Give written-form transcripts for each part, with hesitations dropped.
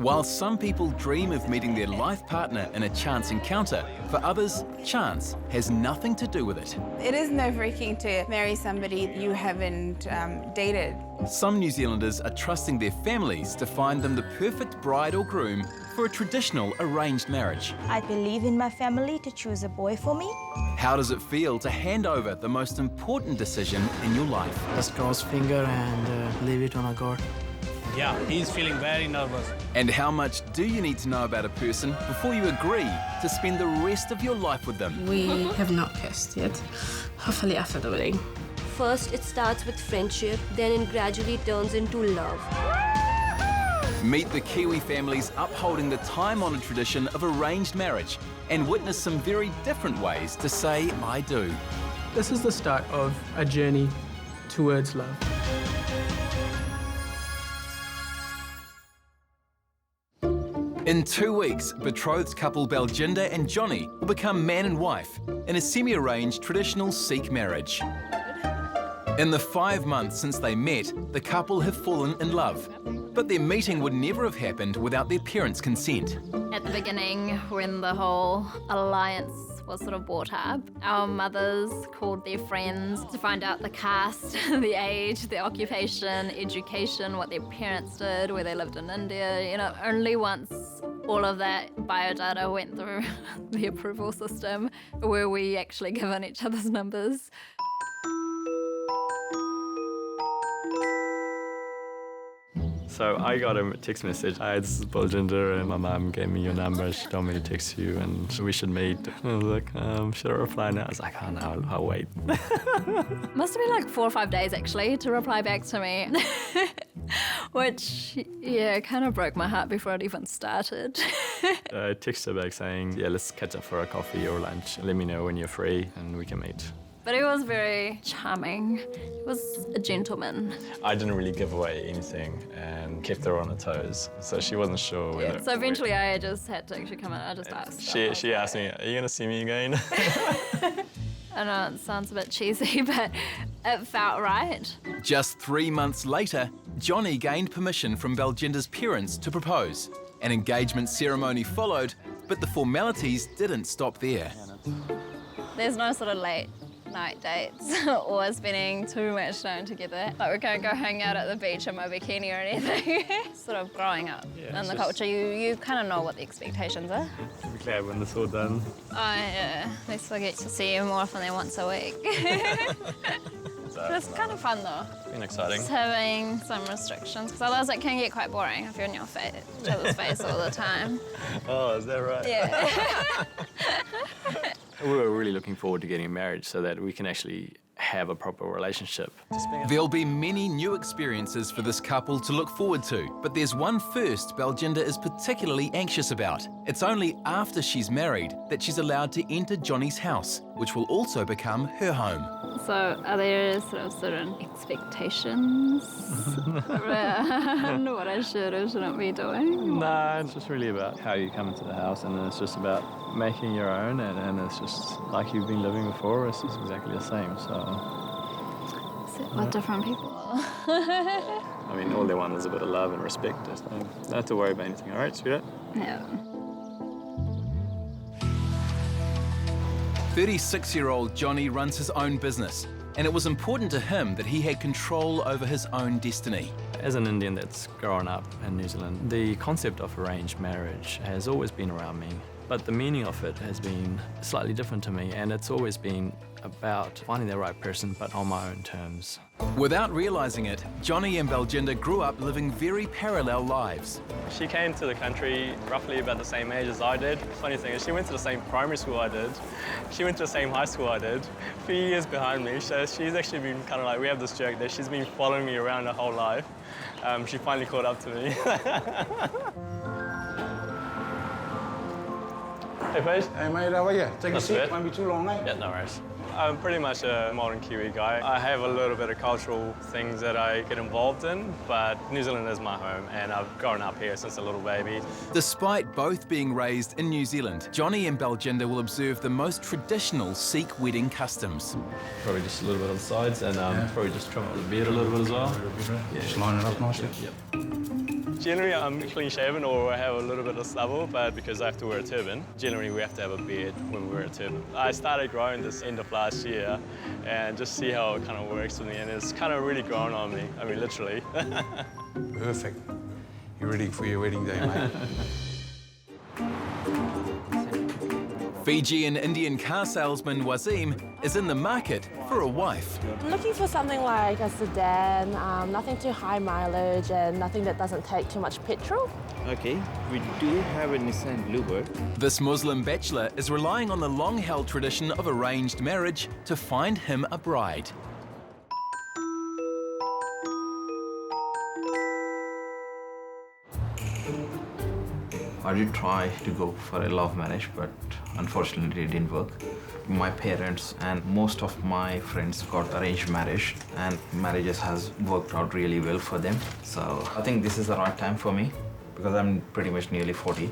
While some people dream of meeting their life partner in a chance encounter, for others, chance has nothing to do with it. It is nerve-wracking to marry somebody you haven't dated. Some New Zealanders are trusting their families to find them the perfect bride or groom for a traditional arranged marriage. I believe in my family to choose a boy for me. How does it feel to hand over the most important decision in your life? Just cross finger and leave it on a God. Yeah, he's feeling very nervous. And how much do you need to know about a person before you agree to spend the rest of your life with them? We have not kissed yet. Hopefully after the wedding. First, it starts with friendship, then it gradually turns into love. Meet the Kiwi families upholding the time-honoured tradition of arranged marriage and witness some very different ways to say I do. This is the start of a journey towards love. In 2 weeks, betrothed couple Baljinder and Johnny will become man and wife in a semi-arranged traditional Sikh marriage. In the 5 months since they met, the couple have fallen in love. But their meeting would never have happened without their parents' consent. At the beginning, when the whole alliance was sort of brought up, our mothers called their friends to find out the caste, the age, the occupation, education, what their parents did, where they lived in India. You know, only once all of that biodata went through the approval system were we actually given each other's numbers. So I got a text message. Hi, this is Baljinder, and my mum gave me your number. She told me to text you, and we should meet. And I was like, should I reply now? I was like, oh no, I'll wait. Must have been like 4 or 5 days actually to reply back to me, which, yeah, kind of broke my heart before it even started. I texted her back saying, yeah, let's catch up for a coffee or lunch. Let me know when you're free, and we can meet. But he was very charming. He was a gentleman. I didn't really give away anything and kept her on her toes, so she wasn't sure whether... Yeah, so eventually I just had to actually come in. I just asked. She asked me, are you going to see me again? I know it sounds a bit cheesy, but it felt right. Just 3 months later, Johnny gained permission from Baljinder's parents to propose. An engagement ceremony followed, but the formalities didn't stop there. There's no sort of late night dates or spending too much time together. Like we can't go hang out at the beach in my bikini or anything. Sort of growing up in the culture, you kind of know what the expectations are. I'm glad when it's all done. Oh yeah, at least I get to see you more often than once a week. It's kind of fun though. It's been exciting. Just having some restrictions, because otherwise it can get quite boring if you're in your each other's face all the time. Oh, is that right? Yeah. We were really looking forward to getting married so that we can actually have a proper relationship. There'll be many new experiences for this couple to look forward to, but there's one first Baljinder is particularly anxious about. It's only after she's married that she's allowed to enter Johnny's house, which will also become her home. So are there sort of certain expectations around what I should or shouldn't be doing? No, it's just really about how you come into the house, and it's just about making your own, and it's just like you've been living before. It's just exactly the same, What different people are. I mean, all they want is a bit of love and respect. So don't have to worry about anything, all right, sweetheart? Yeah. 36-year-old Johnny runs his own business, and it was important to him that he had control over his own destiny. As an Indian that's grown up in New Zealand, the concept of arranged marriage has always been around me, but the meaning of it has been slightly different to me, and it's always been about finding the right person, but on my own terms. Without realising it, Johnny and Baljinder grew up living very parallel lives. She came to the country roughly about the same age as I did. Funny thing is, she went to the same primary school I did. She went to the same high school I did. A few years behind me, so she's actually been kind of like, we have this joke that she's been following me around her whole life. She finally caught up to me. Hey, Paige. Hey, mate, how are you? Take a seat. Won't be too long, mate. Yeah, no worries. I'm pretty much a modern Kiwi guy. I have a little bit of cultural things that I get involved in, but New Zealand is my home, and I've grown up here since a little baby. Despite both being raised in New Zealand, Johnny and Baljinder will observe the most traditional Sikh wedding customs. Probably just a little bit on the sides, and probably just trim up the beard a little bit as well. Just line it up nicely. Yep. Generally, I'm clean shaven or I have a little bit of stubble, but because I have to wear a turban, generally we have to have a beard when we wear a turban. I started growing this end of last year and just see how it kind of works with me, and it's kind of really grown on me. I mean, literally. Perfect. You ready for your wedding day, mate? Fijian Indian car salesman Wazeem is in the market for a wife. I'm looking for something like a sedan, nothing too high mileage and nothing that doesn't take too much petrol. Okay, we do have a Nissan Bluebird. This Muslim bachelor is relying on the long-held tradition of arranged marriage to find him a bride. I did try to go for a love marriage, but unfortunately it didn't work. My parents and most of my friends got arranged marriage, and marriages has worked out really well for them. So I think this is the right time for me, because I'm pretty much nearly 40,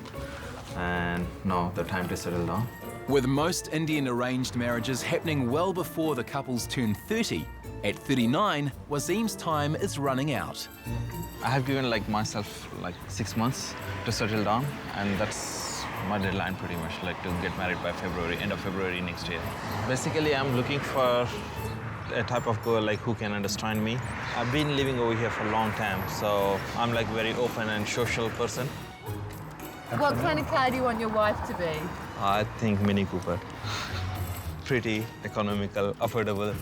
and now the time to settle down. With most Indian arranged marriages happening well before the couples turn 30, at 39, Wazeem's time is running out. I have given myself 6 months to settle down, and that's my deadline pretty much, to get married by February, end of February next year. Basically, I'm looking for a type of girl who can understand me. I've been living over here for a long time, so I'm very open and social person. What kind of car do you want your wife to be? I think Mini Cooper. Pretty, economical, affordable.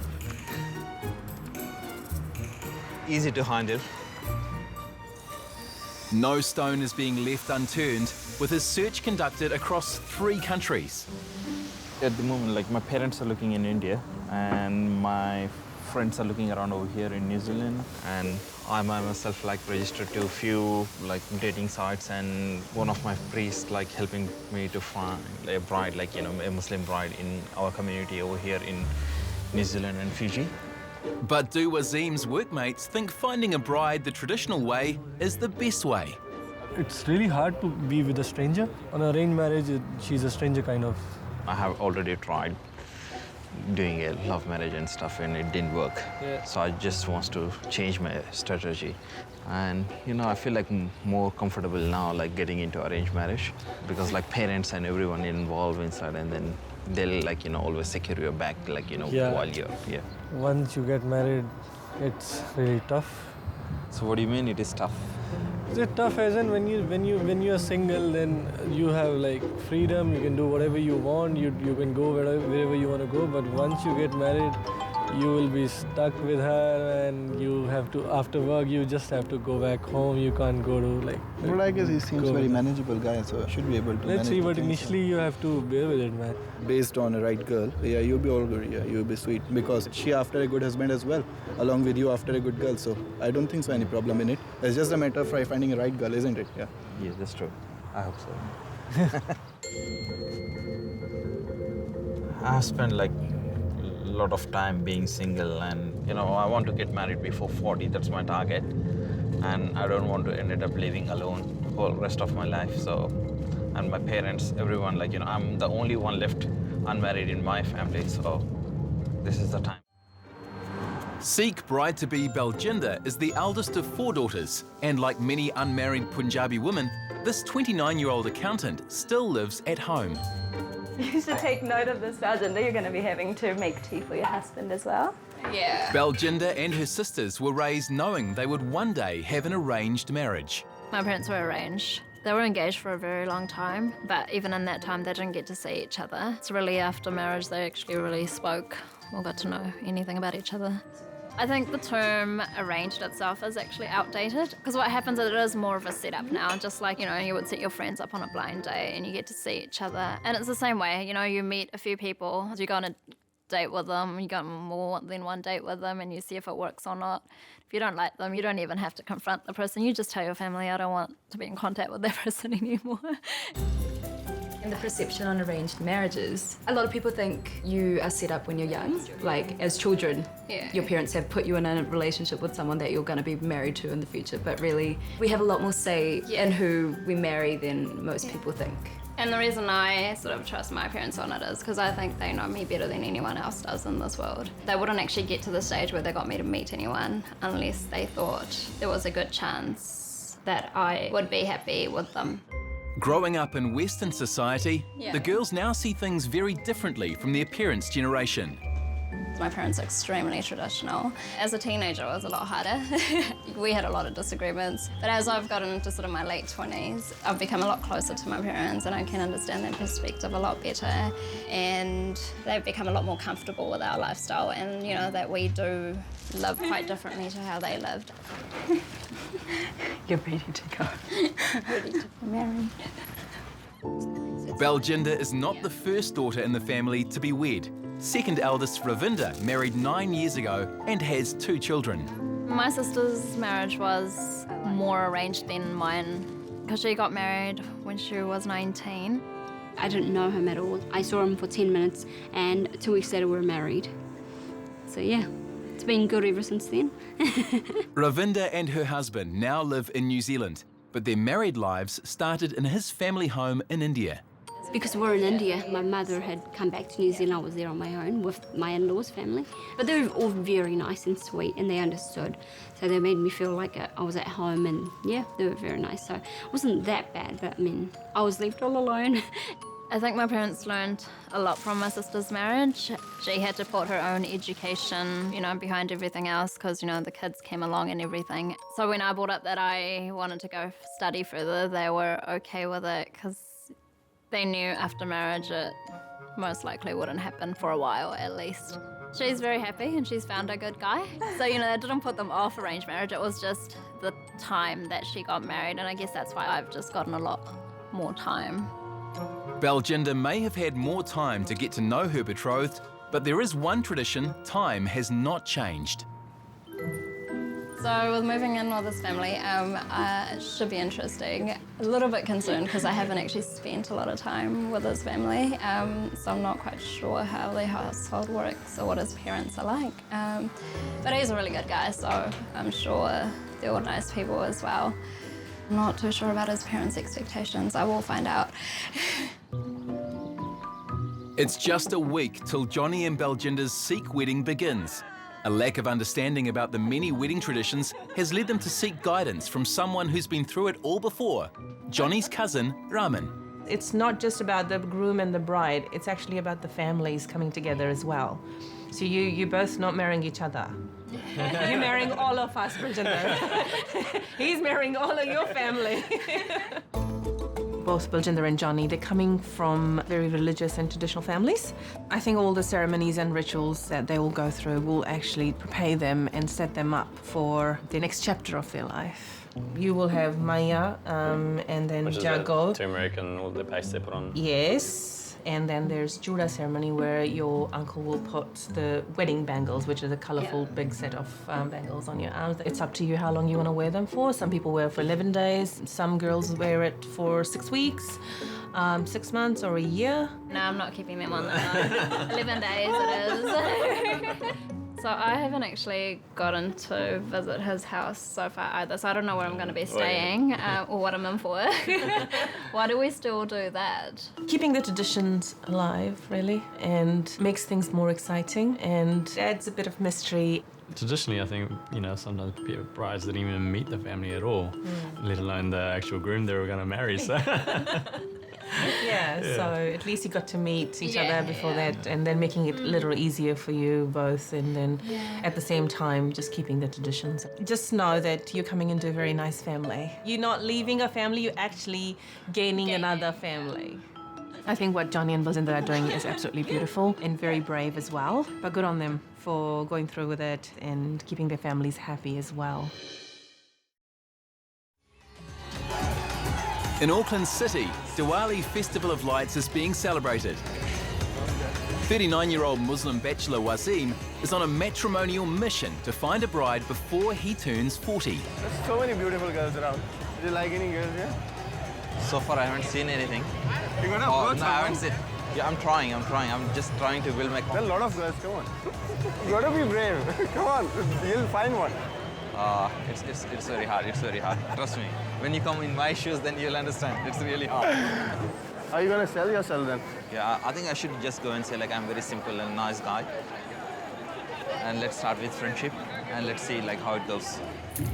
Easy to handle. No stone is being left unturned, with his search conducted across 3 countries. At the moment, my parents are looking in India, and my friends are looking around over here in New Zealand, and I myself registered to a few dating sites, and one of my priests helping me to find a bride, a Muslim bride in our community over here in New Zealand and Fiji. But do Wazeem's workmates think finding a bride the traditional way is the best way? It's really hard to be with a stranger. On arranged marriage, she's a stranger kind of. I have already tried doing a love marriage and stuff, and it didn't work. Yeah. So I just want to change my strategy. And, I feel more comfortable now, getting into arranged marriage, because parents and everyone involved inside, and then they'll, always secure your back, Yeah. while you're here. Once you get married, it's really tough. So what do you mean it is tough? It's tough as in when you're single, then you have freedom. You can do whatever you want. You can go wherever you want to go. But once you get married, you will be stuck with her, and you have to, after work, you just have to go back home. You can't go to But I guess he seems very manageable guy, so I should be able to. Let's see, but initially you have to bear with it, man. Based on a right girl, yeah, you'll be all good. Yeah, you'll be sweet because she after a good husband as well, along with you after a good girl. So I don't think so any problem in it. It's just a matter of finding a right girl, isn't it? Yeah. Yes, that's true. I hope so. I've spent a lot of time being single, and I want to get married before 40. That's my target, and I don't want to end up living alone the whole rest of my life. So, and my parents, everyone, I'm the only one left unmarried in my family. So, this is the time. Sikh bride-to-be Baljinder is the eldest of 4 daughters, and like many unmarried Punjabi women, this 29-year-old accountant still lives at home. You should take note of this, Baljinder. You're going to be having to make tea for your husband as well. Yeah. Baljinder and her sisters were raised knowing they would one day have an arranged marriage. My parents were arranged. They were engaged for a very long time, but even in that time, they didn't get to see each other. It's really after marriage they actually really spoke or got to know anything about each other. I think the term arranged itself is actually outdated, because what happens is it is more of a setup now, just like, you would set your friends up on a blind date and you get to see each other. And it's the same way, you meet a few people, you go on a date with them, you go on more than one date with them, and you see if it works or not. If you don't like them, you don't even have to confront the person. You just tell your family, I don't want to be in contact with that person anymore. And the perception on arranged marriages, a lot of people think you are set up when you're young, as children. Yeah. Your parents have put you in a relationship with someone that you're going to be married to in the future, but really we have a lot more say in who we marry than most people think. And the reason I sort of trust my parents on it is because I think they know me better than anyone else does in this world. They wouldn't actually get to the stage where they got me to meet anyone unless they thought there was a good chance that I would be happy with them. Growing up in Western society, Yeah. the girls now see things very differently from their parents' generation. My parents are extremely traditional. As a teenager, it was a lot harder. We had a lot of disagreements. But as I've gotten into sort of my late 20s, I've become a lot closer to my parents and I can understand their perspective a lot better. And they've become a lot more comfortable with our lifestyle and, you know, that we do live quite differently to how they lived. You're ready to go. Ready to be married. Baljinder is not the first daughter in the family to be wed. Second eldest Ravinda married 9 years ago and has 2 children. My sister's marriage was more arranged than mine because she got married when she was 19. I didn't know him at all. I saw him for 10 minutes and 2 weeks later we were married. So yeah, it's been good ever since then. Ravinda and her husband now live in New Zealand, but their married lives started in his family home in India. Because we're in India, my mother had come back to New Zealand. I was there on my own with my in-laws family. But they were all very nice and sweet and they understood. So they made me feel like I was at home and yeah, they were very nice. So it wasn't that bad, but I mean, I was left all alone. I think my parents learned a lot from my sister's marriage. She had to put her own education, you know, behind everything else because, you know, the kids came along and everything. So when I brought up that I wanted to go study further, they were okay with it because they knew after marriage it most likely wouldn't happen for a while at least. She's very happy and she's found a good guy. So, you know, that didn't put them off arranged marriage. It was just the time that she got married and I guess that's why I've just gotten a lot more time. Baljinder may have had more time to get to know her betrothed, but there is one tradition time has not changed. So with moving in with this family, it should be interesting. A little bit concerned because I haven't actually spent a lot of time with his family, so I'm not quite sure how their household works or what his parents are like. But he's a really good guy, so I'm sure they're all nice people as well. I'm not too sure about his parents' expectations. I will find out. It's just a week till Johnny and Baljinder's Sikh wedding begins. A lack of understanding about the many wedding traditions has led them to seek guidance from someone who's been through it all before, Johnny's cousin, Raman. It's not just about the groom and the bride, it's actually about the families coming together as well. So you're both not marrying each other. You're marrying all of us, Baljinder. He's marrying all of your family. Both Baljinder and Johnny, they're coming from very religious and traditional families. I think all the ceremonies and rituals that they will go through will actually prepare them and set them up for the next chapter of their life. You will have Maiyan and then Jago. Turmeric and all the paste they put on. Yes. And then there's Jura ceremony where your uncle will put the wedding bangles, which is a colourful big set of bangles on your arms. It's up to you how long you want to wear them for. Some people wear it for 11 days. Some girls wear it for 6 weeks, 6 months or a year. No, I'm not keeping them on that long. 11 days it is. So I haven't actually gotten to visit his house so far either, so I don't know where I'm going to be staying or what I'm in for. Why do we still do that? Keeping the traditions alive, really, and makes things more exciting and adds a bit of mystery. Traditionally, I think, you know, sometimes brides didn't even meet the family at all, let alone the actual groom they were going to marry. So. Yeah, so at least you got to meet each other before that, and then making it a little easier for you both, and then at the same time just keeping the traditions. Just know that you're coming into a very nice family. You're not leaving a family, you're actually gaining another family. I think what Johnny and Baljinder are doing is absolutely beautiful and very brave as well, but good on them for going through with it and keeping their families happy as well. In Auckland City, Diwali Festival of Lights is being celebrated. 39-year-old Muslim bachelor Wasim is on a matrimonial mission to find a bride before he turns 40. There's so many beautiful girls around. Do you like any girls here? So far, I haven't seen anything. You're gonna work no, I haven't seen. Yeah, I'm trying. I'm just trying to build my confidence. There are a lot of girls, come on. You gotta be brave. Come on, you'll find one. It's very hard. It's very hard. Trust me. When you come in my shoes, then you'll understand. It's really hard. Are you gonna sell yourself then? Yeah, I think I should just go and say like I'm very simple and nice guy. And let's start with friendship. and let's see like how it goes.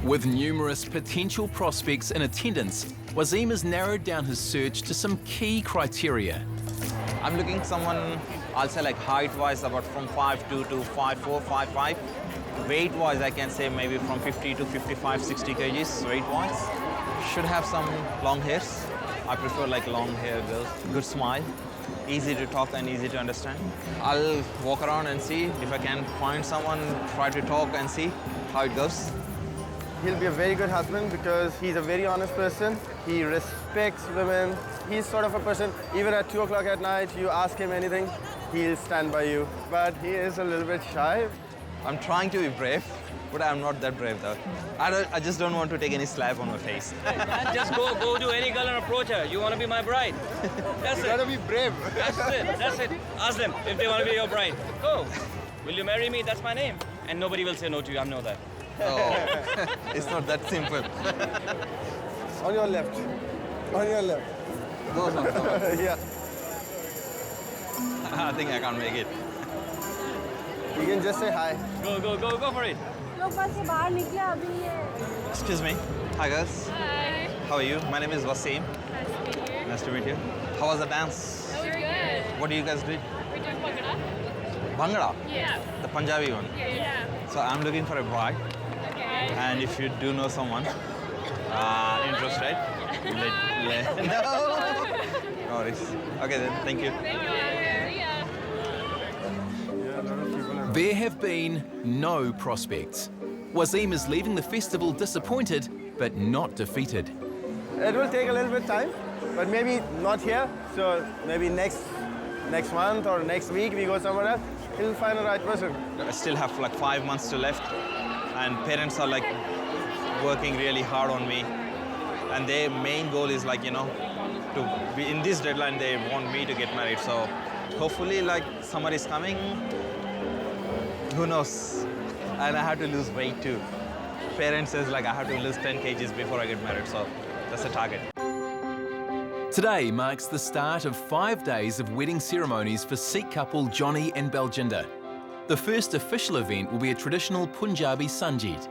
With numerous potential prospects in attendance, Wazeem has narrowed down his search to some key criteria. I'm looking someone, I'll say like height-wise about from 5'2" to 5'4", 5'5". Weight-wise, I can say maybe from 50 to 55, 60 kgs weight-wise. Should have some long hairs. I prefer like long hair girls. Good smile, easy to talk and easy to understand. I'll walk around and see if I can find someone, try to talk and see how it goes. He'll be a very good husband because he's a very honest person. He respects women. He's sort of a person, even at 2 o'clock at night, you ask him anything, he'll stand by you. But he is a little bit shy. I'm trying to be brave, but I'm not that brave though. I just don't want to take any slap on my face. Just go to any girl and approach her. You want to be my bride? That's it. You gotta be brave. That's it. Ask them if they want to be your bride. Go. Will you marry me? That's my name. And nobody will say no to you. I know that. Oh, it's not that simple. On your left. On your left. Those ones. Yeah. I think I can't make it. You can just say hi. Go for it. Excuse me. Hi, girls. Hi. How are you? My name is Wasim. Nice to meet you. Nice to meet you. How was the dance? That was good. What do you guys do? We do Bhangra. Bhangra? Yeah. The Punjabi one? Yeah. So I'm looking for a bride. Okay. And if you do know someone interested, no worries. Okay then, thank you. Thank you. There have been no prospects. Wazeem is leaving the festival disappointed, but not defeated. It will take a little bit of time, but maybe not here. So maybe next month or next week we go somewhere else. He'll find the right person. I still have like 5 months to left, and parents are like working really hard on me. And their main goal is like, you know, to be in this deadline, they want me to get married. So hopefully like summer is coming. Who knows? And I have to lose weight too. Parents says like I have to lose 10 kgs before I get married. So that's the target. Today marks the start of 5 days of wedding ceremonies for Sikh couple Johnny and Baljinder. The first official event will be a traditional Punjabi Sangeet.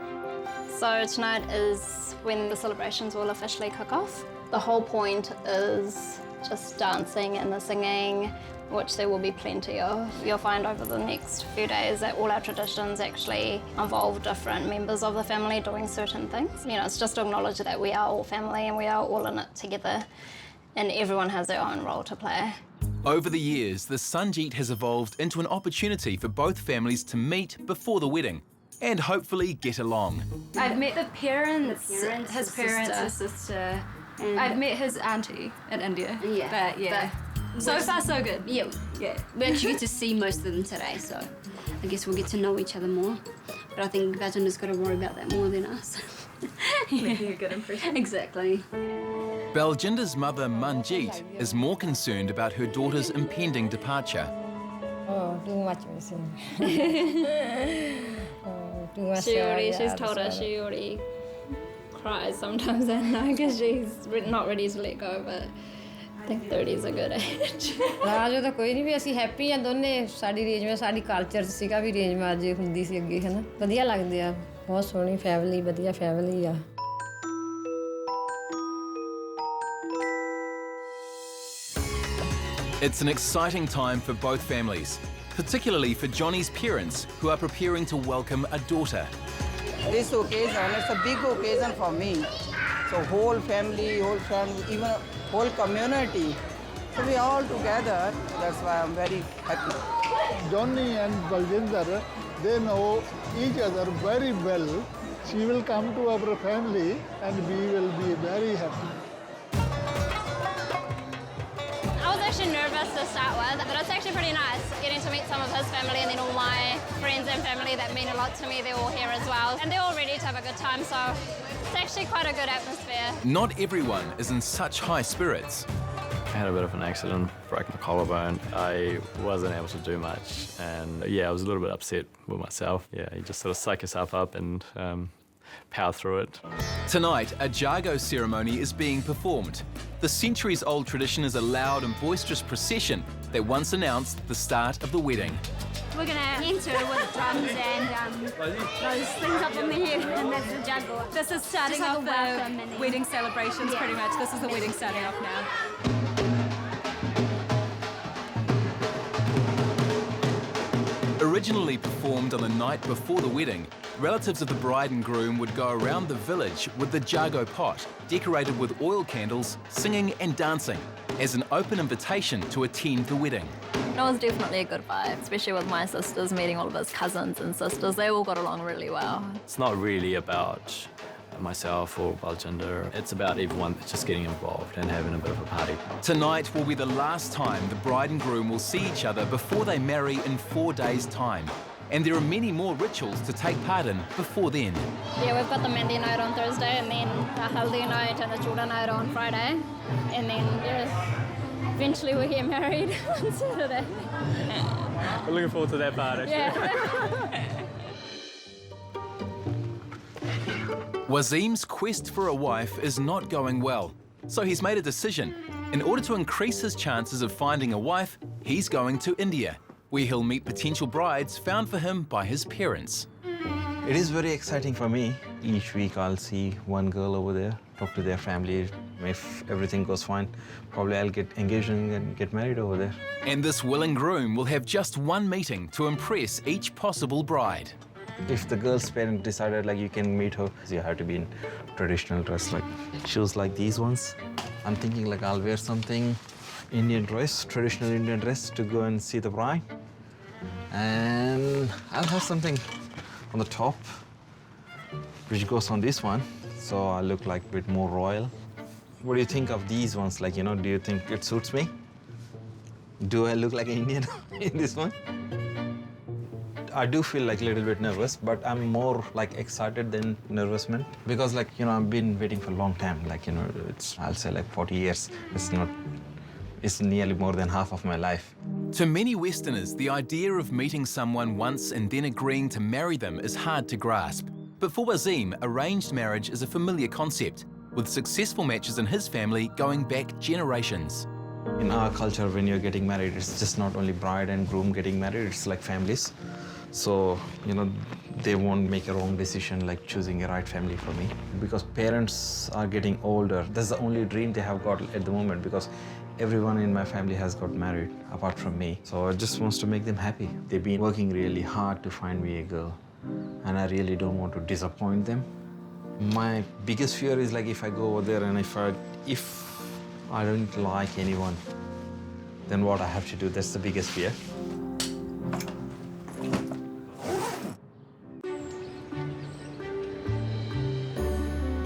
So tonight is when the celebrations will officially kick off. The whole point is just dancing and the singing, which there will be plenty of. You'll find over the next few days that all our traditions actually involve different members of the family doing certain things. You know, it's just to acknowledge that we are all family and we are all in it together, and everyone has their own role to play. Over the years, the Sangeet has evolved into an opportunity for both families to meet before the wedding and hopefully get along. I've met the parents, his parents, his sister. And I've met his auntie in India. Yeah. But yeah. So far, so good. Yeah. We actually get to see most of them today, so I guess we'll get to know each other more. But I think Bajinder's got to worry about that more than us. Making a good impression. Exactly. Baljinder's mother, Manjeet, is more concerned about her daughter's impending departure. Oh, too much. She's told us she already cries sometimes at night because she's not ready to let go, but I think 30 is a good age. Rajo ਤਾਂ ਕੋਈ ਨਹੀਂ ਵੀ ਅਸੀਂ happy ਆ ਦੋਨੇ ਸਾਡੀ range ਵਿੱਚ ਸਾਡੀ culture ਸੀਗਾ ਵੀ ਰੇਂਜ ਮੈਰਿਜ ਹੁੰਦੀ ਸੀ ਅੱਗੇ ਹਨਾ ਵਧੀਆ ਲੱਗਦੇ ਆ ਬਹੁਤ ਸੋਹਣੀ ਫੈਮਿਲੀ ਵਧੀਆ ਫੈਮਿਲੀ ਆ It's an exciting time for both families, particularly for Johnny's parents who are preparing to welcome a daughter. This occasion, it's a big occasion for me. So whole family, even whole community. So we all together, that's why I'm very happy. Johnny and Baljinder, they know each other very well. She will come to our family and we will be very happy. I was actually nervous to start with, but it's actually pretty nice getting to meet some of his family and then all my friends and family that mean a lot to me, they're all here as well. And they're all ready to have a good time, so it's actually quite a good atmosphere. Not everyone is in such high spirits. I had a bit of an accident, broke my collarbone. I wasn't able to do much, and yeah, I was a little bit upset with myself. Yeah, you just sort of psych yourself up and power through it. Tonight, a Jago ceremony is being performed. The centuries-old tradition is a loud and boisterous procession that once announced the start of the wedding. We're going to enter with drums and those things up on the head, and that's the Jago. This is starting off the wedding celebrations, pretty much. This is the wedding starting off now. Originally performed on the night before the wedding, relatives of the bride and groom would go around the village with the Jago pot, decorated with oil candles, singing and dancing, as an open invitation to attend the wedding. It was definitely a good vibe, especially with my sisters, meeting all of his cousins and sisters. They all got along really well. It's not really about myself or Baljinder. It's about everyone just getting involved and having a bit of a party. Tonight will be the last time the bride and groom will see each other before they marry in 4 days' time. And there are many more rituals to take part in before then. Yeah, we've got the Mehndi night on Thursday, and then the Haldi night and the Chuda night on Friday. And then, yeah, eventually we'll get married on Saturday. We're looking forward to that part, actually. Yeah. Wazeem's quest for a wife is not going well, so he's made a decision. In order to increase his chances of finding a wife, he's going to India, where he'll meet potential brides found for him by his parents. It is very exciting for me. Each week I'll see one girl over there, talk to their family. If everything goes fine, probably I'll get engaged and get married over there. And this willing groom will have just one meeting to impress each possible bride. If the girl's parent decided like you can meet her, you have to be in traditional dress, like shoes like these ones. I'm thinking like I'll wear something Indian dress, traditional Indian dress to go and see the bride. And I'll have something on the top which goes on this one, so I look like a bit more royal. What do you think of these ones? Like, you know, do you think it suits me? Do I look like an Indian in this one? I do feel like a little bit nervous, but I'm more like excited than nervous, man. Because like, you know, I've been waiting for a long time. Like, you know, I'll say like 40 years. It's nearly more than half of my life. To many Westerners, the idea of meeting someone once and then agreeing to marry them is hard to grasp. But for Wazeem, arranged marriage is a familiar concept, with successful matches in his family going back generations. In our culture, when you're getting married, it's just not only bride and groom getting married, it's like families. So, you know, they won't make a wrong decision like choosing a right family for me. Because parents are getting older. That's the only dream they have got at the moment, because everyone in my family has got married apart from me. So I just want to make them happy. They've been working really hard to find me a girl, and I really don't want to disappoint them. My biggest fear is like if I go over there and if I don't like anyone, then what I have to do, that's the biggest fear.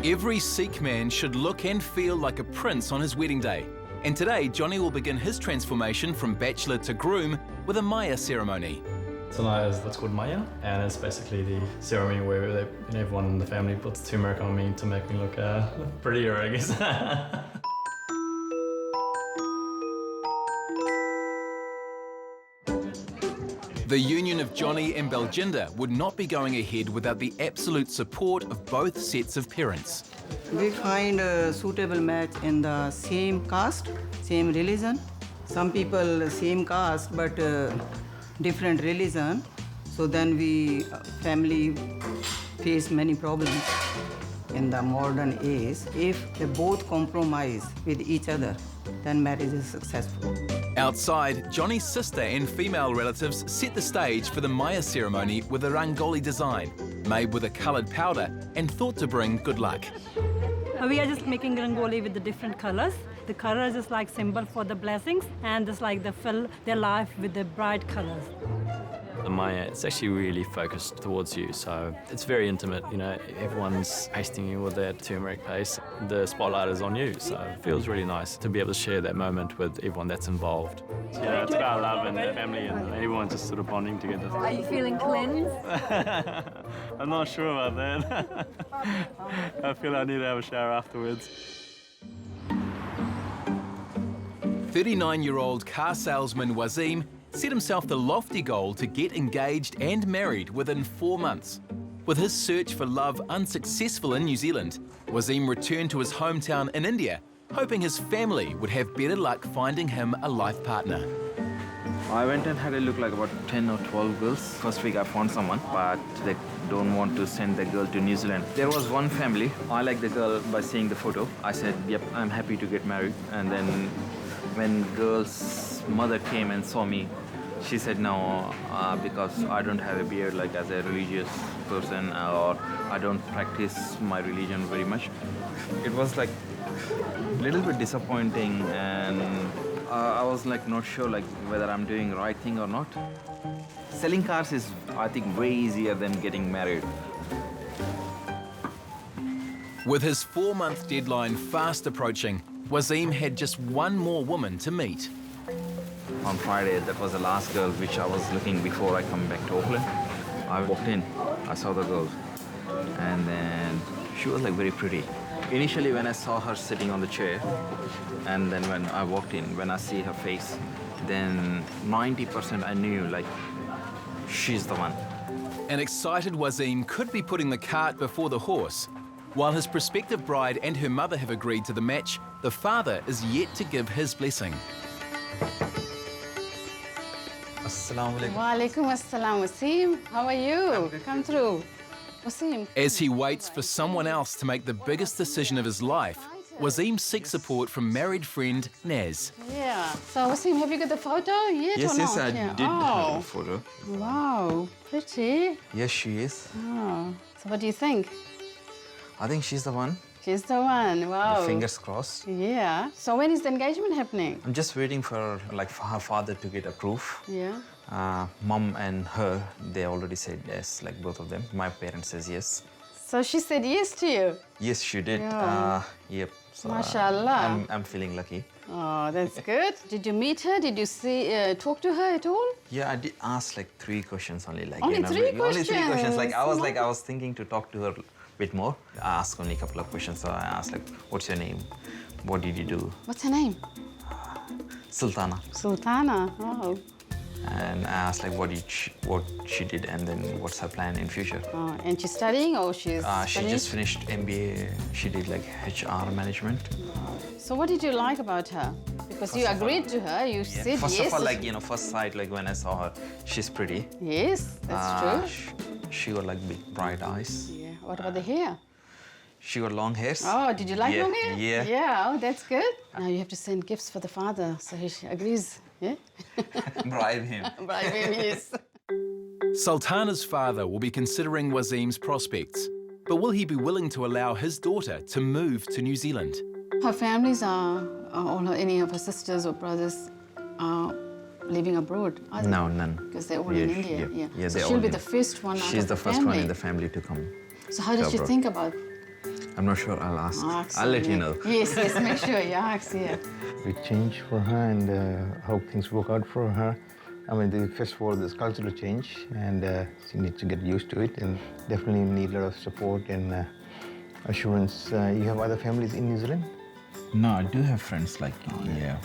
Every Sikh man should look and feel like a prince on his wedding day. And today, Johnny will begin his transformation from bachelor to groom with a Maiyan ceremony. Tonight is what's called Maiyan, and it's basically the ceremony where everyone in the family puts turmeric on me to make me look prettier, I guess. The union of Johnny and Baljinder would not be going ahead without the absolute support of both sets of parents. We find a suitable match in the same caste, same religion. Some people same caste but different religion. So then family face many problems in the modern age. If they both compromise with each other, then marriage is successful. Outside, Johnny's sister and female relatives set the stage for the Maiyan ceremony with a rangoli design, made with a coloured powder and thought to bring good luck. We are just making rangoli with the different colors. The color is just like symbol for the blessings, and just like they fill their life with the bright colors. The Maiyan, it's actually really focused towards you, so it's very intimate, you know, everyone's pasting you with that turmeric paste. The spotlight is on you, so it feels really nice to be able to share that moment with everyone that's involved. Yeah, it's about love and family and everyone just sort of bonding together. Are you feeling cleansed? I'm not sure about that. I feel I need to have a shower afterwards. 39-year-old car salesman Wasim set himself the lofty goal to get engaged and married within 4 months. With his search for love unsuccessful in New Zealand, Wazeem returned to his hometown in India, hoping his family would have better luck finding him a life partner. I went and had a look like about 10 or 12 girls. First week I found someone, but they don't want to send the girl to New Zealand. There was one family. I liked the girl by seeing the photo. I said, yep, I'm happy to get married. And then when girl's mother came and saw me, she said no, because I don't have a beard like as a religious person, or I don't practice my religion very much. It was like a little bit disappointing, and I was like not sure like whether I'm doing the right thing or not. Selling cars is, I think, way easier than getting married. With his 4-month deadline fast approaching, Wazeem had just one more woman to meet. On Friday, that was the last girl which I was looking before I come back to Auckland. I walked in, I saw the girl, and then she was like very pretty. Initially when I saw her sitting on the chair, and then when I walked in, when I see her face, then 90% I knew like she's the one. An excited Wazeem could be putting the cart before the horse. While his prospective bride and her mother have agreed to the match, the father is yet to give his blessing. Assalamu alaikum. Wa alaikum assalam, Wasim. How are you? Come through. Wasim. As he waits for someone else to make the biggest decision of his life, Wazeem seeks support from married friend Naz. Yeah. So, Wasim, have you got the photo yet or not? Yes, I did have a photo. Wow, pretty. Yes, she is. Oh. So what do you think? I think she's the one. She's the one, wow. Fingers crossed. Yeah. So when is the engagement happening? I'm just waiting for like for her father to get approval. Yeah. Mom and her, they already said yes, like both of them. My parents says yes. So she said yes to you? Yes, she did. Yeah. Yep. So, MashaAllah. I'm feeling lucky. Oh, that's good. Did you meet her? Did you talk to her at all? Yeah, I did ask like 3 questions only. Like, Only 3 questions? Only 3 questions. Like I was thinking to talk to her bit more. I asked only a couple of questions. So I asked like, what's your name? What did you do? What's her name? Sultana. Sultana, oh. And I asked like what she did and then what's her plan in future. Oh, and she's studying or she's She just finished MBA. She did like HR management. So what did you like about her? Because you agreed to her, you said yes. First of all, like, you know, first sight, like when I saw her, she's pretty. Yes, that's true. She got like big bright eyes. Yeah, what about the hair? She got long hairs. Oh, did you like long hair? Yeah. Yeah, oh, that's good. Now you have to send gifts for the father, so he agrees, yeah? Bribe him. Bribe him, yes. Sultana's father will be considering Wazeem's prospects, but will he be willing to allow his daughter to move to New Zealand? Her families any of her sisters or brothers are living abroad, are they? No, none. Because they're all in India, yeah. So she'll be the first one out of the family. She's the first one in the family to come. So how did you think about? I'm not sure, I'll ask. I'll let you know. Yes, make sure you ask, yeah. Big change for her and hope things work out for her. I mean, first of all, there's cultural change and she needs to get used to it and definitely need a lot of support and assurance. You have other families in New Zealand? No, I do have friends like, a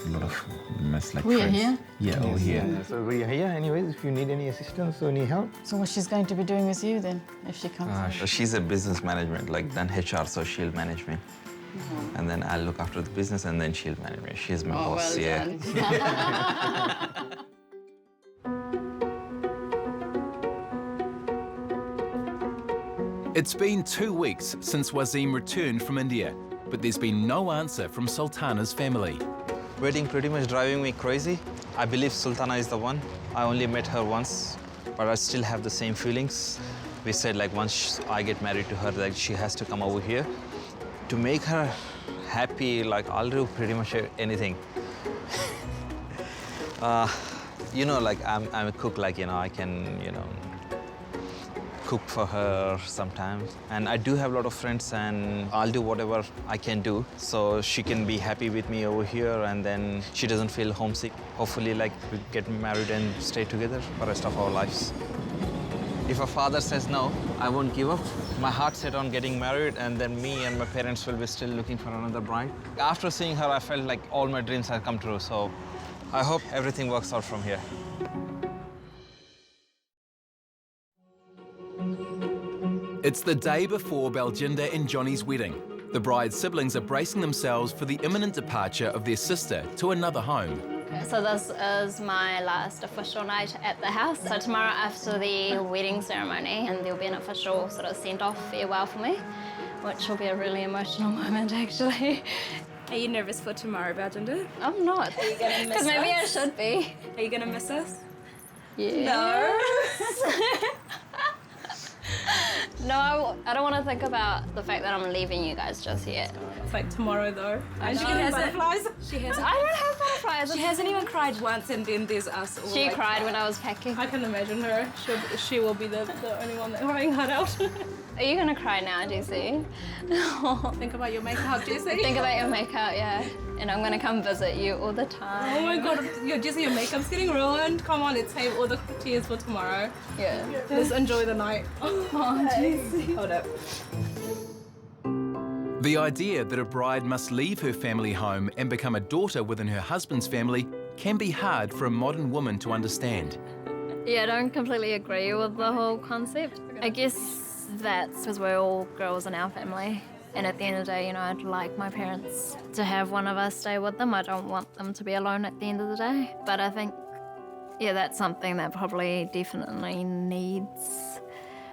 lot of friends. We are here? Yeah, over here. So we are here anyways, if you need any assistance or any help. So what she's going to be doing with you then, if she comes? She's a business management, like done HR, so she'll manage me. And then I'll look after the business and then she'll manage me. She's my boss, well done. It's been 2 weeks since Wazeem returned from India, but there's been no answer from Sultana's family. Wedding pretty much driving me crazy. I believe Sultana is the one. I only met her once, but I still have the same feelings. We said like once I get married to her, like she has to come over here. To make her happy, like I'll do pretty much anything. You know, like I'm a cook, like, you know, I can, you know, cook for her sometimes. And I do have a lot of friends and I'll do whatever I can do so she can be happy with me over here and then she doesn't feel homesick. Hopefully, like, we get married and stay together for the rest of our lives. If her father says no, I won't give up. My heart's set on getting married and then me and my parents will be still looking for another bride. After seeing her, I felt like all my dreams had come true, so I hope everything works out from here. It's the day before Baljinder and Johnny's wedding. The bride's siblings are bracing themselves for the imminent departure of their sister to another home. So this is my last official night at the house. So tomorrow after the wedding ceremony, and there'll be an official sort of send-off farewell for me, which will be a really emotional moment actually. Are you nervous for tomorrow, Baljinder? I'm not. Are you gonna miss us? Because maybe I should be. Are you gonna miss us? Yeah. No. No, I don't want to think about the fact that I'm leaving you guys just yet. It's like tomorrow though. And she has butterflies. She has. I don't have butterflies. She hasn't even cried once, and then there's us. All She like, cried when I was packing. I can imagine her. She will be the only one crying hard out. Are you gonna cry now, Jessie? Think about your makeup, Jessie. Think about your makeup, yeah. And I'm gonna come visit you all the time. Oh my God, Jessie, your makeup's getting ruined. Come on, let's save all the tears for tomorrow. Yeah. Let's enjoy the night. Oh, Jessie. Hold up. The idea that a bride must leave her family home and become a daughter within her husband's family can be hard for a modern woman to understand. Yeah, I don't completely agree with the whole concept. I guess that's because we're all girls in our family. And at the end of the day, you know, I'd like my parents to have one of us stay with them. I don't want them to be alone at the end of the day. But I think, yeah, that's something that probably definitely needs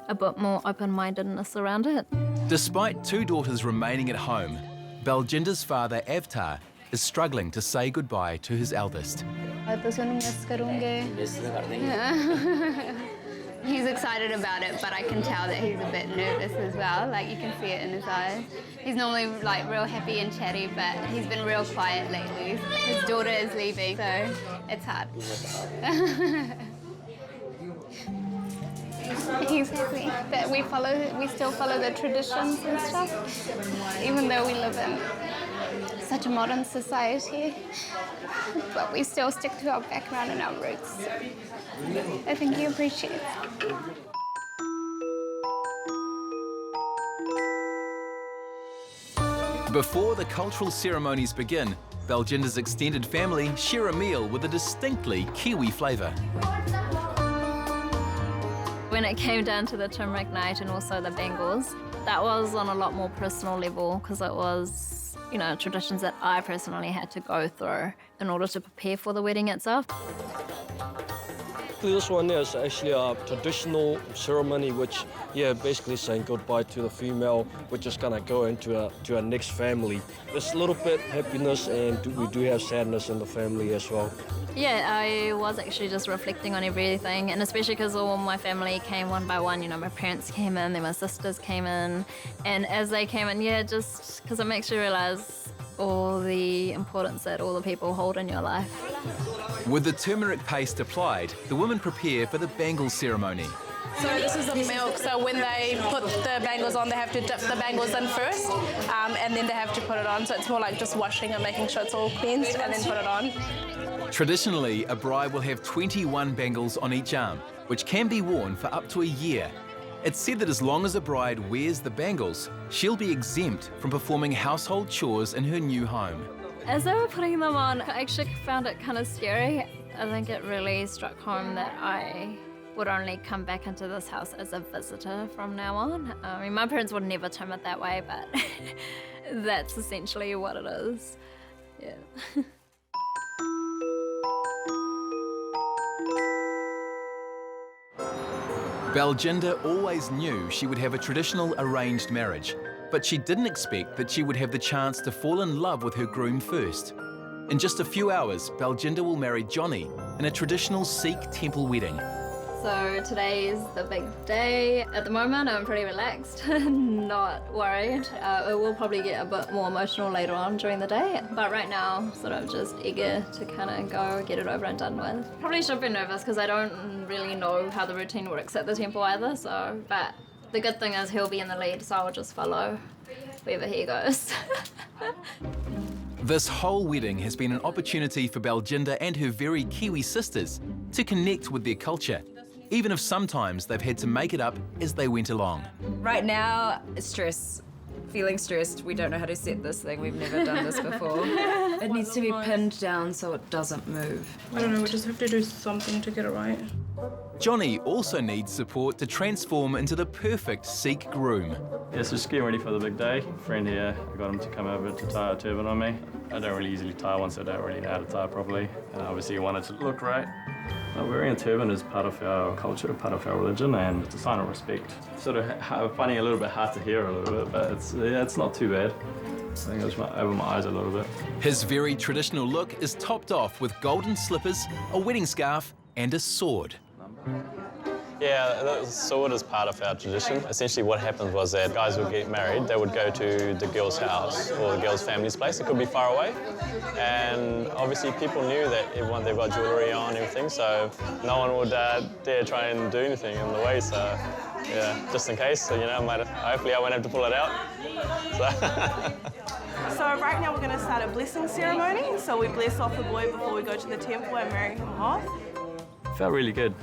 a bit more open-mindedness around it. Despite two daughters remaining at home, Baljinder's father, Avtar, is struggling to say goodbye to his eldest. He's excited about it, but I can tell that he's a bit nervous as well. Like, you can see it in his eyes. He's normally like real happy and chatty, but he's been real quiet lately. His daughter is leaving, so it's hard. He's happy that we still follow the traditions and stuff, even though we live in such a modern society, but we still stick to our background and our roots. I think he appreciates it. Before the cultural ceremonies begin, Baljinder's extended family share a meal with a distinctly Kiwi flavour. When it came down to the turmeric night and also the bangles, that was on a lot more personal level because it was, you know, traditions that I personally had to go through in order to prepare for the wedding itself. This one is actually a traditional ceremony, which, basically saying goodbye to the female, which is gonna go into to our next family. There's a little bit happiness, and we do have sadness in the family as well. Yeah, I was actually just reflecting on everything, and especially because all my family came one by one. You know, my parents came in, then my sisters came in, and as they came in, just because it makes you realise all the importance that all the people hold in your life. With the turmeric paste applied, the women prepare for the bangle ceremony. So this is the milk, so when they put the bangles on, they have to dip the bangles in first, and then they have to put it on, so it's more like just washing and making sure it's all cleansed and then put it on. Traditionally, a bride will have 21 bangles on each arm, which can be worn for up to a year. It's said that as long as a bride wears the bangles, she'll be exempt from performing household chores in her new home. As they were putting them on, I actually found it kind of scary. I think it really struck home that I would only come back into this house as a visitor from now on. I mean, my parents would never term it that way, but that's essentially what it is. Yeah. Baljinder always knew she would have a traditional arranged marriage, but she didn't expect that she would have the chance to fall in love with her groom first. In just a few hours, Baljinder will marry Johnny in a traditional Sikh temple wedding. So today is the big day. At the moment, I'm pretty relaxed, not worried. It will probably get a bit more emotional later on during the day, but right now, I'm sort of just eager to kind of go get it over and done with. Probably should be nervous because I don't really know how the routine works at the temple either, but the good thing is he'll be in the lead, so I'll just follow wherever he goes. This whole wedding has been an opportunity for Baljinder and her very Kiwi sisters to connect with their culture, even if sometimes they've had to make it up as they went along. Right now, stress. Feeling stressed. We don't know how to set this thing. We've never done this before. It needs to be pinned down so it doesn't move. I don't know, we just have to do something to get it right. Johnny also needs support to transform into the perfect Sikh groom. Yeah, so just getting ready for the big day. Friend here, I got him to come over to tie a turban on me. I don't really easily tie one, so I don't really know how to tie properly. And obviously you want it to look right. Wearing a turban is part of our culture, part of our religion, and it's a sign of respect. Sort of finding it a little bit hard to hear a little bit, but it's not too bad. I think it's over my eyes a little bit. His very traditional look is topped off with golden slippers, a wedding scarf, and a sword. Yeah, the sword is part of our tradition. Essentially what happened was that guys would get married, they would go to the girl's house or the girl's family's place. It could be far away. And obviously people knew that they've got jewellery on and everything, so no one would dare try and do anything in the way. So yeah, just in case, so, hopefully I won't have to pull it out. So right now we're going to start a blessing ceremony. So we bless off the boy before we go to the temple and marry him off. It felt really good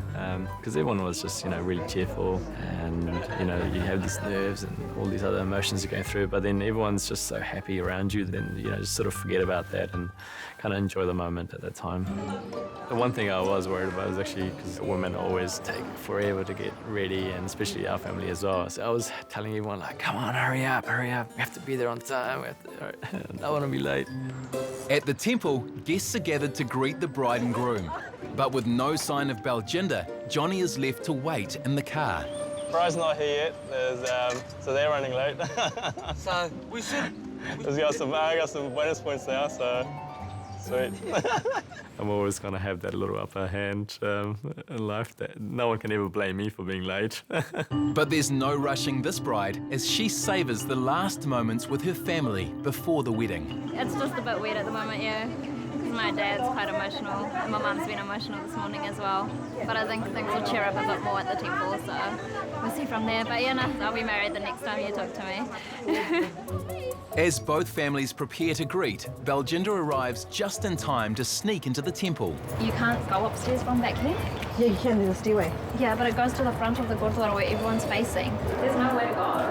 because everyone was just, really cheerful, and you have these nerves and all these other emotions you're going through, but then everyone's just so happy around you, then just sort of forget about that and kind of enjoy the moment at that time. The one thing I was worried about was actually because women always take forever to get ready, and especially our family as well. So I was telling everyone, like, come on, hurry up, we have to be there on time, I don't want to be late. At the temple, guests are gathered to greet the bride and groom. But with no sign of Baljinder, Johnny is left to wait in the car. Bride's not here yet, so they're running late. So we should... I got some bonus points now, so sweet. I'm always going to have that little upper hand in life that no one can ever blame me for being late. But there's no rushing this bride as she savours the last moments with her family before the wedding. It's just a bit weird at the moment, yeah. Because my dad's quite emotional, and my mum's been emotional this morning as well. But I think things will cheer up a bit more at the temple, so we'll see from there. But yeah, no, I'll be married the next time you talk to me. As both families prepare to greet, Baljinder arrives just in time to sneak into the temple. You can't go upstairs from back here? Yeah, you can do the stairway. Yeah, but it goes to the front of the gurdwara where everyone's facing. There's nowhere to go.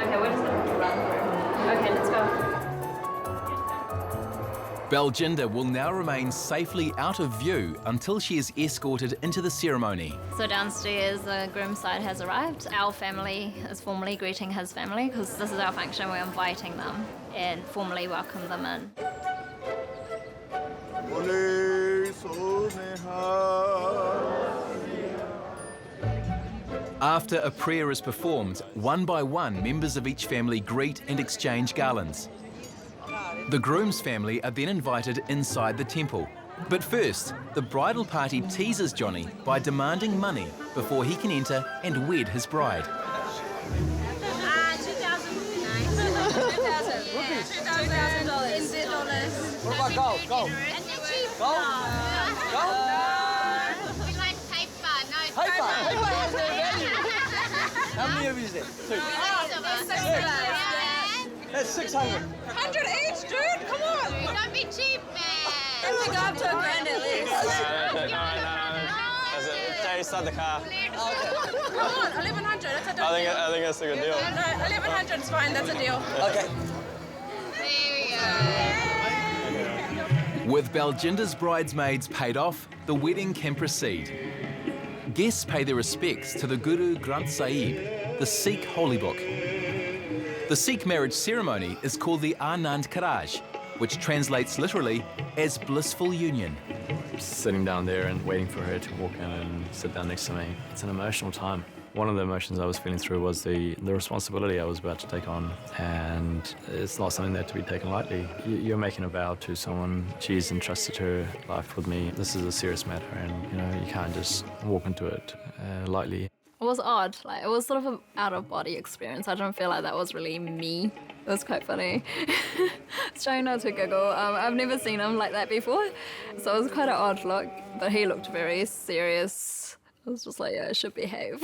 Okay, we're just going to run through. Okay, let's go. Baljinder will now remain safely out of view until she is escorted into the ceremony. So downstairs, the groom's side has arrived. Our family is formally greeting his family because this is our function. We're inviting them and formally welcome them in. After a prayer is performed, one by one, members of each family greet and exchange garlands. The groom's family are then invited inside the temple. But first, the bridal party teases Johnny by demanding money before he can enter and wed his bride. What about gold? Gold? Gold? Gold? We like paper, no Paper? Paper has no value. How many of you is there? Two. That's 600. 100 each, dude. Come on. Don't be cheap, man. Let's go up to a grand at least. No. Jay, start the car. Come on, 1100. That's a deal. I think that's a good deal. No, 1100 is fine. That's a deal. Okay. With Baljinder's bridesmaids paid off, the wedding can proceed. Guests pay their respects to the Guru Granth Sahib, the Sikh holy book. The Sikh marriage ceremony is called the Anand Karaj, which translates literally as blissful union. Sitting down there and waiting for her to walk in and sit down next to me, it's an emotional time. One of the emotions I was feeling through was the responsibility I was about to take on, and it's not something that to be taken lightly. You're making a vow to someone. She's entrusted her life with me. This is a serious matter, and you can't just walk into it lightly. It was odd, it was sort of an out-of-body experience. I don't feel like that was really me. It was quite funny. It's trying not to giggle. I've never seen him like that before, so it was quite an odd look, but he looked very serious. I was just like, yeah, I should behave.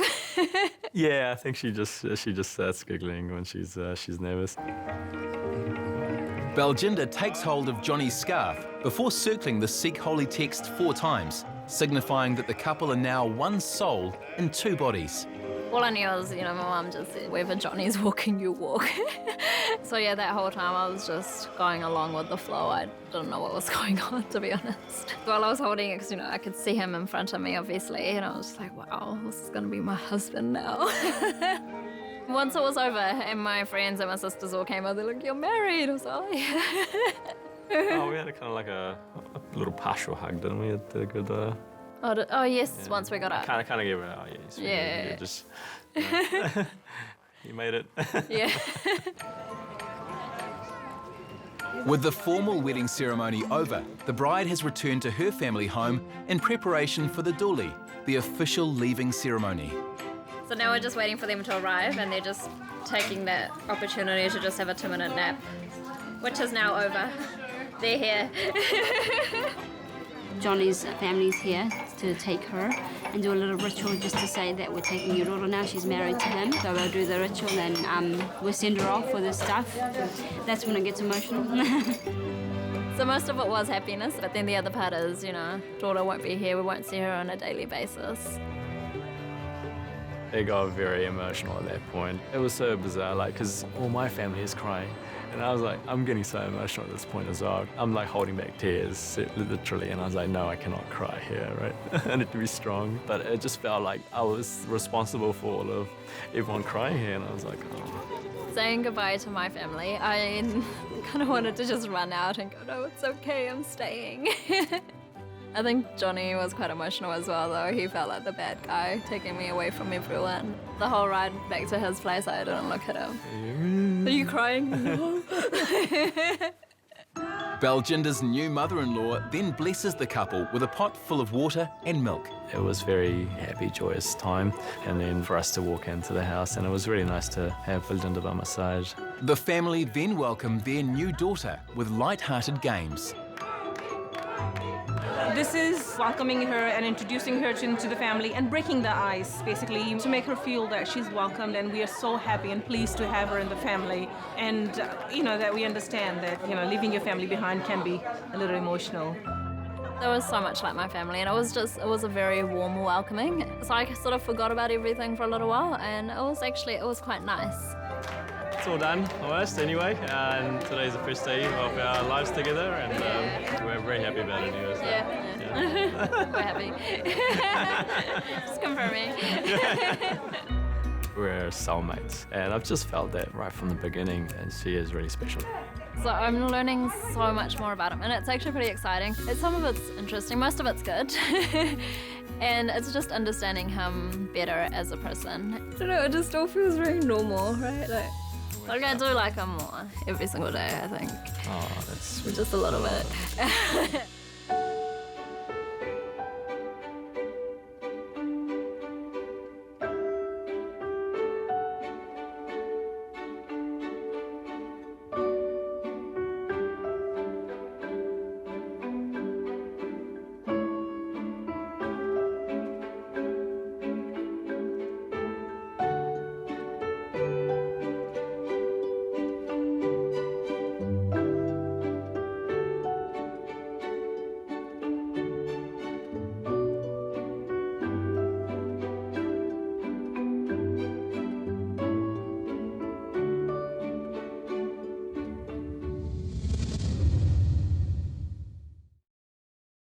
Yeah, I think she just starts giggling when she's nervous. Baljinder takes hold of Johnny's scarf before circling the Sikh holy text 4 times, signifying that the couple are now one soul in 2 bodies. All I knew was, my mum just said, wherever Johnny's walking, you walk. So yeah, that whole time I was just going along with the flow. I didn't know what was going on, to be honest. While I was holding it, because, I could see him in front of me, obviously, and I was just like, wow, this is going to be my husband now. Once it was over, and my friends and my sisters all came out, they're like, you're married. I was like, oh, yeah. We had a kind of like a little partial hug, didn't we? At the good, Oh, yes, once we got up. Kind of gave it, oh, yes. Yeah. You just, you made it. Yeah. With the formal wedding ceremony over, the bride has returned to her family home in preparation for the duli, the official leaving ceremony. So now we're just waiting for them to arrive, and they're just taking that opportunity to just have a 2-minute nap, which is now over. They're here. Johnny's family's here to take her and do a little ritual just to say that we're taking your daughter now. She's married to him. So we'll do the ritual and we'll send her off with the stuff. That's when it gets emotional. So most of it was happiness, but then the other part is, daughter won't be here. We won't see her on a daily basis. It got very emotional at that point. It was so bizarre, because all my family is crying. And I was like, I'm getting so emotional at this point as well. I'm like holding back tears, literally. And I was like, no, I cannot cry here, right? I need to be strong. But it just felt like I was responsible for all of everyone crying here. And I was like, oh. Saying goodbye to my family, I kind of wanted to just run out and go, no, it's okay, I'm staying. I think Johnny was quite emotional as well, though. He felt like the bad guy, taking me away from everyone. The whole ride back to his place, I didn't look at him. Are you crying? No. Baljinder's new mother-in-law then blesses the couple with a pot full of water and milk. It was very happy, joyous time, and then for us to walk into the house, and it was really nice to have Baljinder by my side. The family then welcomed their new daughter with light-hearted games. This is welcoming her and introducing her into the family and breaking the ice, basically, to make her feel that she's welcomed, and we are so happy and pleased to have her in the family. And, that we understand that, leaving your family behind can be a little emotional. There was so much like my family, and it was a very warm welcoming. So I sort of forgot about everything for a little while, and it was quite nice. It's all done, almost, anyway, and today's the first day of our lives together, and we're very happy about it anyway. So, yeah. We're happy. Just confirming. We're soulmates, and I've just felt that right from the beginning, and she is really special. So I'm learning so much more about him, and it's actually pretty exciting. Some of it's interesting, most of it's good. And it's just understanding him better as a person. I don't know, it just all feels very normal, right? Like I do like him more every single day, I think. Oh, that's sweet. Just a little bit.